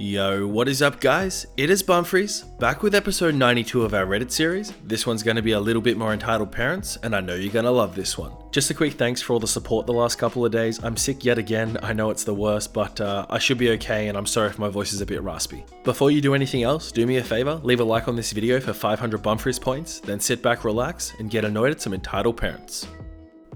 Yo, what is up guys? It is Bumfris, back with episode 92 of our Reddit series. This one's going to be a little bit more entitled parents, and I know you're going to love this one. Just a quick thanks for all the support the last couple of days. I'm sick yet again, I know it's the worst, but I should be okay, and I'm sorry if my voice is a bit raspy. Before you do anything else, do me a favor, leave a like on this video for 500 Bumfris points, then sit back, relax, and get annoyed at some entitled parents.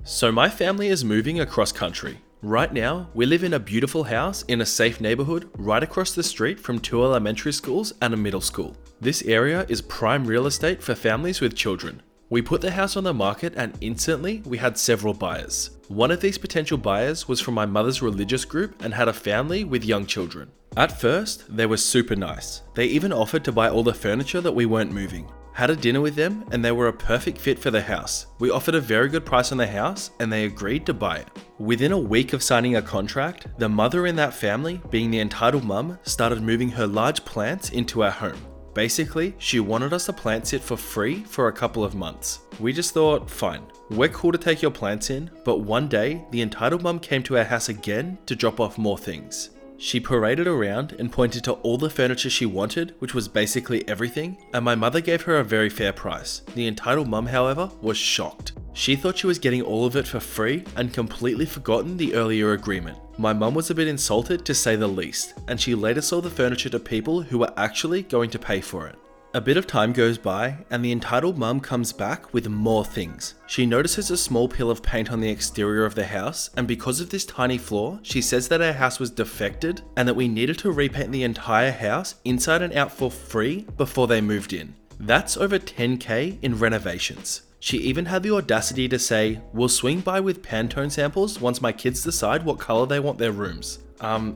So my family is moving across country. Right now, we live in a beautiful house in a safe neighborhood right across the street from 2 elementary schools and a middle school. This area is prime real estate for families with children. We put the house on the market and instantly we had several buyers. One of these potential buyers was from my mother's religious group and had a family with young children. At first, they were super nice. They even offered to buy all the furniture that we weren't moving. Had a dinner with them and they were a perfect fit for the house. We offered a very good price on the house and they agreed to buy it. Within a week of signing a contract, the mother in that family, being the entitled mum, started moving her large plants into our home. Basically, she wanted us to plant sit for free for a couple of months. We just thought, fine, we're cool to take your plants in, but one day, the entitled mum came to our house again to drop off more things. She paraded around and pointed to all the furniture she wanted, which was basically everything, and my mother gave her a very fair price. The entitled mum, however, was shocked. She thought she was getting all of it for free and completely forgotten the earlier agreement. My mum was a bit insulted to say the least, and she later sold the furniture to people who were actually going to pay for it. A bit of time goes by and the entitled mum comes back with more things. She notices a small peel of paint on the exterior of the house, and because of this tiny flaw, she says that our house was defected and that we needed to repaint the entire house inside and out for free before they moved in. That's over 10k in renovations. She even had the audacity to say, "We'll swing by with Pantone samples once my kids decide what color they want their rooms."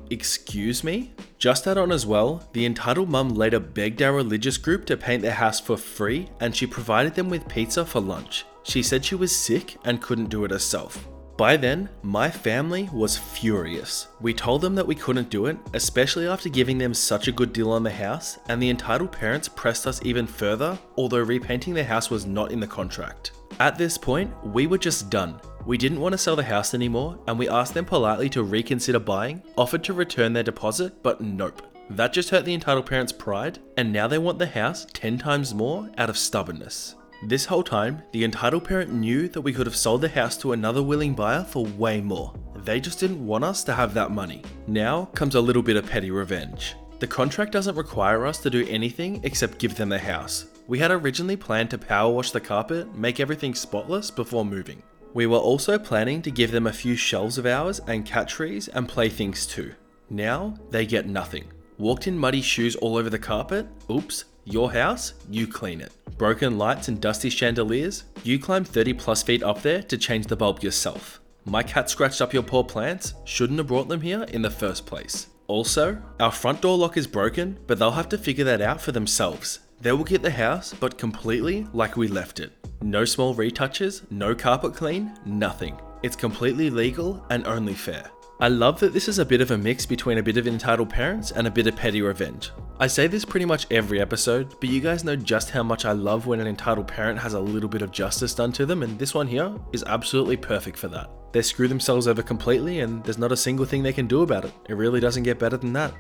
Excuse me? Just add on as well, the entitled mum later begged our religious group to paint their house for free and she provided them with pizza for lunch. She said she was sick and couldn't do it herself. By then, my family was furious. We told them that we couldn't do it, especially after giving them such a good deal on the house, and the entitled parents pressed us even further, although repainting the house was not in the contract. At this point, we were just done. We didn't want to sell the house anymore, and we asked them politely to reconsider buying, offered to return their deposit, but nope. That just hurt the entitled parents' pride, and now they want the house 10 times more out of stubbornness. This whole time, the entitled parent knew that we could have sold the house to another willing buyer for way more. They just didn't want us to have that money. Now comes a little bit of petty revenge. The contract doesn't require us to do anything except give them the house. We had originally planned to power wash the carpet, make everything spotless before moving. We were also planning to give them a few shelves of ours and cat trees and playthings too. Now they get nothing. Walked in muddy shoes all over the carpet? Oops. Your house? You clean it. Broken lights and dusty chandeliers? You climb 30 plus feet up there to change the bulb yourself. My cat scratched up your poor plants? Shouldn't have brought them here in the first place. Also, our front door lock is broken, but they'll have to figure that out for themselves. They will get the house, but completely like we left it. No small retouches, no carpet clean, nothing. It's completely legal and only fair. I love that this is a bit of a mix between a bit of entitled parents and a bit of petty revenge. I say this pretty much every episode, but you guys know just how much I love when an entitled parent has a little bit of justice done to them, and this one here is absolutely perfect for that. They screw themselves over completely and there's not a single thing they can do about it. It really doesn't get better than that.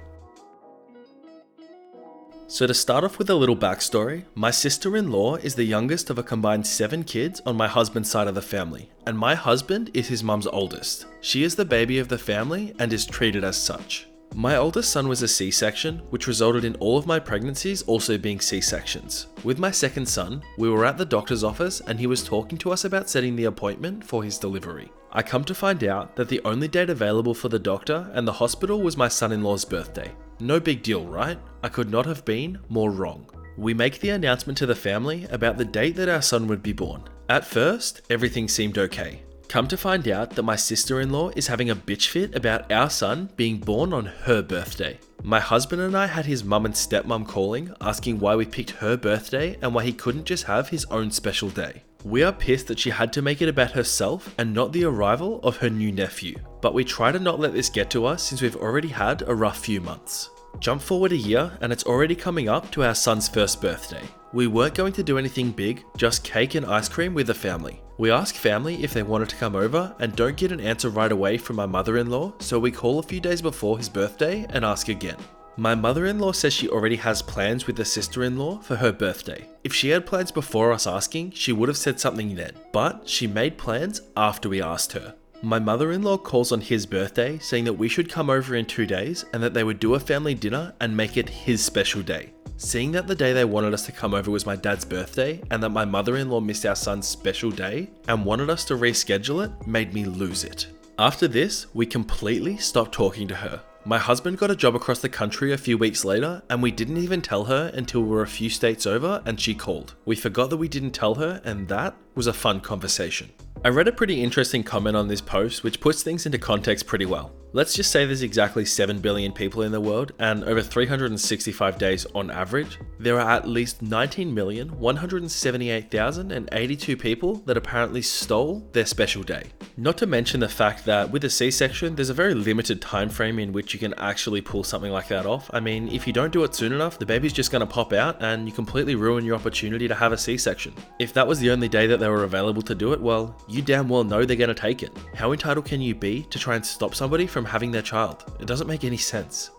So to start off with a little backstory, my sister-in-law is the youngest of a combined 7 kids on my husband's side of the family, and my husband is his mum's oldest. She is the baby of the family and is treated as such. My oldest son was a C-section, which resulted in all of my pregnancies also being C-sections. With my second son, we were at the doctor's office and he was talking to us about setting the appointment for his delivery. I come to find out that the only date available for the doctor and the hospital was my son-in-law's birthday. No big deal, right? I could not have been more wrong. We make the announcement to the family about the date that our son would be born. At first, everything seemed okay. Come to find out that my sister-in-law is having a bitch fit about our son being born on her birthday. My husband and I had his mum and stepmom calling, asking why we picked her birthday and why he couldn't just have his own special day. We are pissed that she had to make it about herself and not the arrival of her new nephew, but we try to not let this get to us since we've already had a rough few months. Jump forward a year and it's already coming up to our son's first birthday. We weren't going to do anything big, just cake and ice cream with the family. We ask family if they wanted to come over and don't get an answer right away from my mother-in-law, so we call a few days before his birthday and ask again. My mother-in-law says she already has plans with the sister-in-law for her birthday. If she had plans before us asking, she would have said something then, but she made plans after we asked her. My mother-in-law calls on his birthday saying that we should come over in 2 days and that they would do a family dinner and make it his special day. Seeing that the day they wanted us to come over was my dad's birthday and that my mother-in-law missed our son's special day and wanted us to reschedule it made me lose it. After this, we completely stopped talking to her. My husband got a job across the country a few weeks later and we didn't even tell her until we were a few states over and she called. We forgot that we didn't tell her and that was a fun conversation. I read a pretty interesting comment on this post which puts things into context pretty well. Let's just say there's exactly 7 billion people in the world and over 365 days on average, there are at least 19,178,082 people that apparently stole their special day. Not to mention the fact that with a C-section, there's a very limited time frame in which you can actually pull something like that off. I mean, if you don't do it soon enough, the baby's just going to pop out and you completely ruin your opportunity to have a C-section. If that was the only day that they were available to do it, well, you damn well know they're going to take it. How entitled can you be to try and stop somebody from having their child? It doesn't make any sense.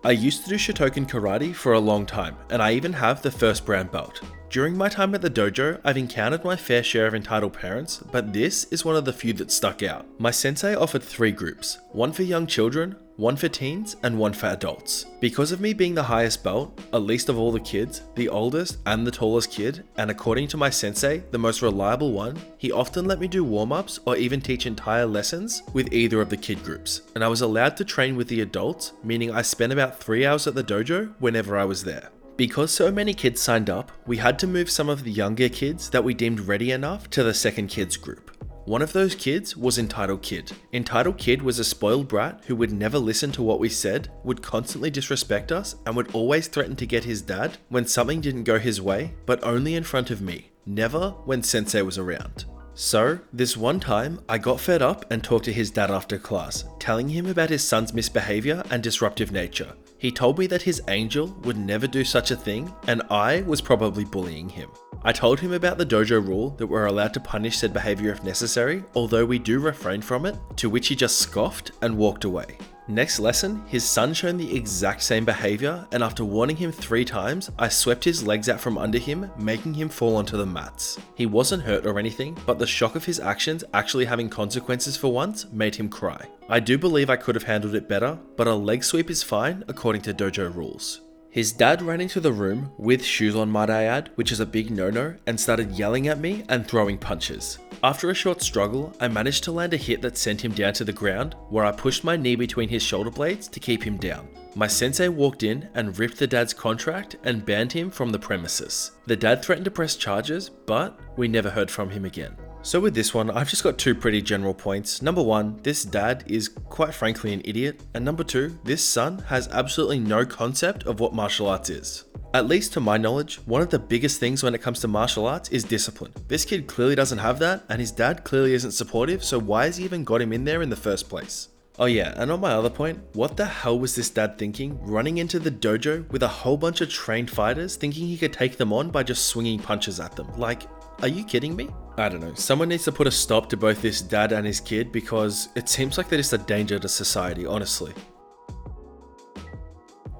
I used to do Shotokan karate for a long time, and I even have the first brown belt. During my time at the dojo, I've encountered my fair share of entitled parents, but this is one of the few that stuck out. My sensei offered 3 groups, one for young children, one for teens, and one for adults. Because of me being the highest belt, at least of all the kids, the oldest and the tallest kid, and according to my sensei, the most reliable one, he often let me do warm-ups or even teach entire lessons with either of the kid groups. And I was allowed to train with the adults, meaning I spent about 3 hours at the dojo whenever I was there. Because so many kids signed up, we had to move some of the younger kids that we deemed ready enough to the second kids group. One of those kids was Entitled Kid. Entitled Kid was a spoiled brat who would never listen to what we said, would constantly disrespect us, and would always threaten to get his dad when something didn't go his way, but only in front of me, never when sensei was around. So, this one time, I got fed up and talked to his dad after class, telling him about his son's misbehavior and disruptive nature. He told me that his angel would never do such a thing, and I was probably bullying him. I told him about the dojo rule that we're allowed to punish said behavior if necessary, although we do refrain from it, to which he just scoffed and walked away. Next lesson, his son showed the exact same behavior, and after warning him 3 times, I swept his legs out from under him, making him fall onto the mats. He wasn't hurt or anything, but the shock of his actions actually having consequences for once made him cry. I do believe I could have handled it better, but a leg sweep is fine according to dojo rules. His dad ran into the room, with shoes on might I add, which is a big no-no, and started yelling at me and throwing punches. After a short struggle, I managed to land a hit that sent him down to the ground, where I pushed my knee between his shoulder blades to keep him down. My sensei walked in and ripped the dad's contract and banned him from the premises. The dad threatened to press charges, but we never heard from him again. So with this one, I've just got 2 pretty general points. Number 1, this dad is quite frankly an idiot. And number 2, this son has absolutely no concept of what martial arts is. At least to my knowledge, one of the biggest things when it comes to martial arts is discipline. This kid clearly doesn't have that, and his dad clearly isn't supportive, so why has he even got him in there in the first place? Oh yeah, and on my other point, what the hell was this dad thinking, running into the dojo with a whole bunch of trained fighters thinking he could take them on by just swinging punches at them? Like, are you kidding me? I don't know, someone needs to put a stop to both this dad and his kid because it seems like they're just a danger to society, honestly.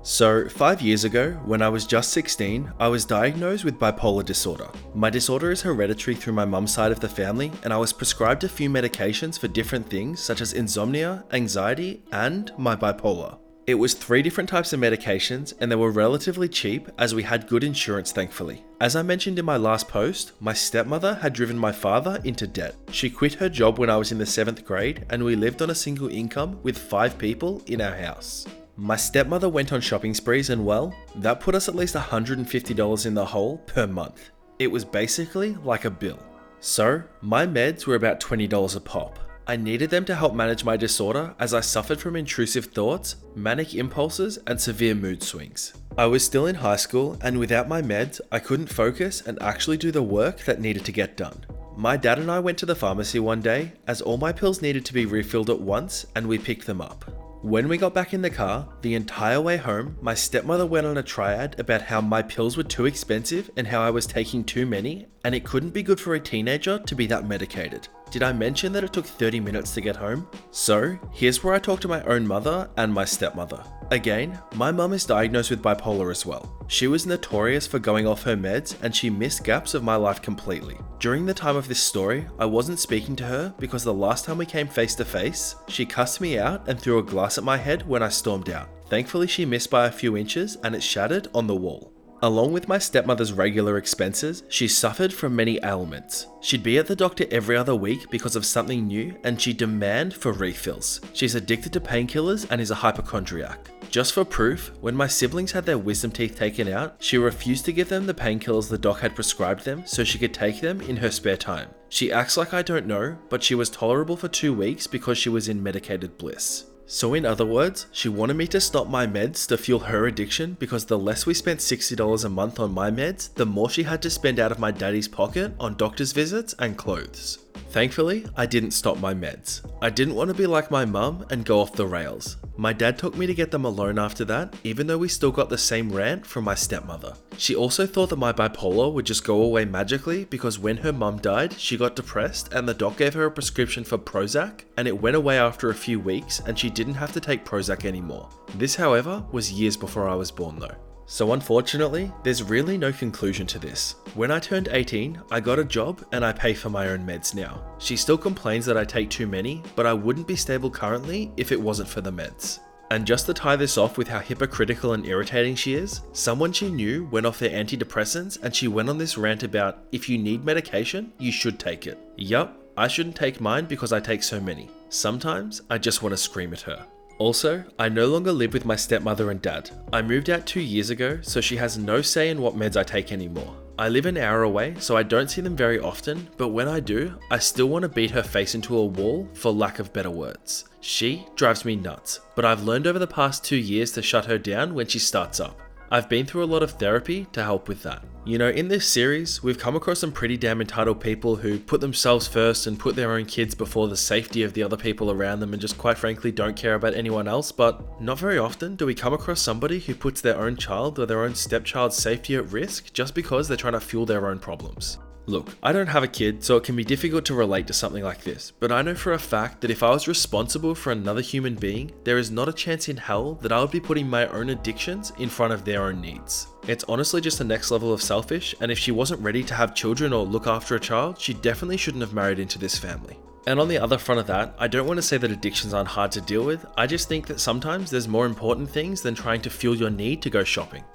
So, 5 years ago, when I was just 16, I was diagnosed with bipolar disorder. My disorder is hereditary through my mum's side of the family, and I was prescribed a few medications for different things such as insomnia, anxiety, and my bipolar. It was 3 different types of medications, and they were relatively cheap as we had good insurance thankfully. As I mentioned in my last post, my stepmother had driven my father into debt. She quit her job when I was in the 7th grade, and we lived on a single income with 5 people in our house. My stepmother went on shopping sprees and well, that put us at least $150 in the hole per month. It was basically like a bill. So, my meds were about $20 a pop. I needed them to help manage my disorder as I suffered from intrusive thoughts, manic impulses, and severe mood swings. I was still in high school, and without my meds, I couldn't focus and actually do the work that needed to get done. My dad and I went to the pharmacy one day, as all my pills needed to be refilled at once, and we picked them up. When we got back in the car, the entire way home, my stepmother went on a tirade about how my pills were too expensive and how I was taking too many, and it couldn't be good for a teenager to be that medicated. Did I mention that it took 30 minutes to get home? So, here's where I talk to my own mother and my stepmother. Again, my mum is diagnosed with bipolar as well. She was notorious for going off her meds and she missed gaps of my life completely. During the time of this story, I wasn't speaking to her because the last time we came face to face, she cussed me out and threw a glass at my head when I stormed out. Thankfully, she missed by a few inches and it shattered on the wall. Along with my stepmother's regular expenses, she suffered from many ailments. She'd be at the doctor every other week because of something new and she'd demand for refills. She's addicted to painkillers and is a hypochondriac. Just for proof, when my siblings had their wisdom teeth taken out, she refused to give them the painkillers the doc had prescribed them so she could take them in her spare time. She acts like I don't know, but she was tolerable for 2 weeks because she was in medicated bliss. So in other words, she wanted me to stop my meds to fuel her addiction because the less we spent $60 a month on my meds, the more she had to spend out of my daddy's pocket on doctor's visits and clothes. Thankfully, I didn't stop my meds. I didn't want to be like my mum and go off the rails. My dad took me to get them alone after that, even though we still got the same rant from my stepmother. She also thought that my bipolar would just go away magically because when her mum died, she got depressed and the doc gave her a prescription for Prozac and it went away after a few weeks and she didn't have to take Prozac anymore. This, however, was years before I was born though. So unfortunately, there's really no conclusion to this. When I turned 18, I got a job and I pay for my own meds now. She still complains that I take too many, but I wouldn't be stable currently if it wasn't for the meds. And just to tie this off with how hypocritical and irritating she is, someone she knew went off their antidepressants and she went on this rant about if you need medication, you should take it. Yup, I shouldn't take mine because I take so many. Sometimes I just want to scream at her. Also, I no longer live with my stepmother and dad. I moved out 2 years ago, so she has no say in what meds I take anymore. I live an hour away, so I don't see them very often, but when I do, I still want to beat her face into a wall for lack of better words. She drives me nuts, but I've learned over the past 2 years to shut her down when she starts up. I've been through a lot of therapy to help with that. You know, in this series, we've come across some pretty damn entitled people who put themselves first and put their own kids before the safety of the other people around them and just quite frankly don't care about anyone else, but not very often do we come across somebody who puts their own child or their own stepchild's safety at risk just because they're trying to fuel their own problems. Look, I don't have a kid, so it can be difficult to relate to something like this, but I know for a fact that if I was responsible for another human being, there is not a chance in hell that I would be putting my own addictions in front of their own needs. It's honestly just the next level of selfish, and if she wasn't ready to have children or look after a child, she definitely shouldn't have married into this family. And on the other front of that, I don't want to say that addictions aren't hard to deal with, I just think that sometimes there's more important things than trying to fuel your need to go shopping.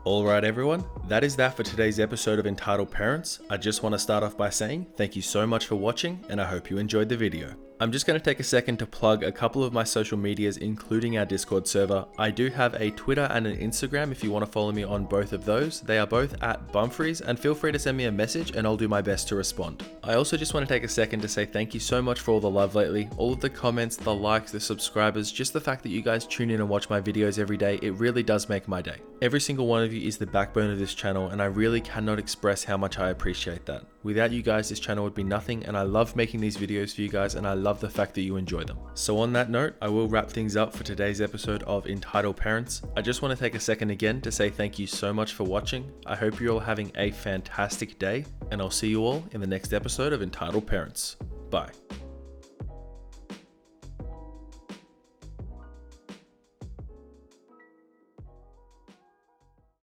Alright everyone, that is that for today's episode of Entitled Parents. I just want to start off by saying thank you so much for watching and I hope you enjoyed the video. I'm just going to take a second to plug a couple of my social medias, including our Discord server. I do have a Twitter and an Instagram if you want to follow me on both of those. They are both at Bumfris, and feel free to send me a message and I'll do my best to respond. I also just want to take a second to say thank you so much for all the love lately, all of the comments, the likes, the subscribers, just the fact that you guys tune in and watch my videos every day. It really does make my day. Every single one of you is the backbone of this channel and I really cannot express how much I appreciate that. Without you guys, this channel would be nothing, and I love making these videos for you guys and I love the fact that you enjoy them. So on that note, I will wrap things up for today's episode of Entitled Parents. I just want to take a second again to say thank you so much for watching. I hope you're all having a fantastic day and I'll see you all in the next episode of Entitled Parents. Bye.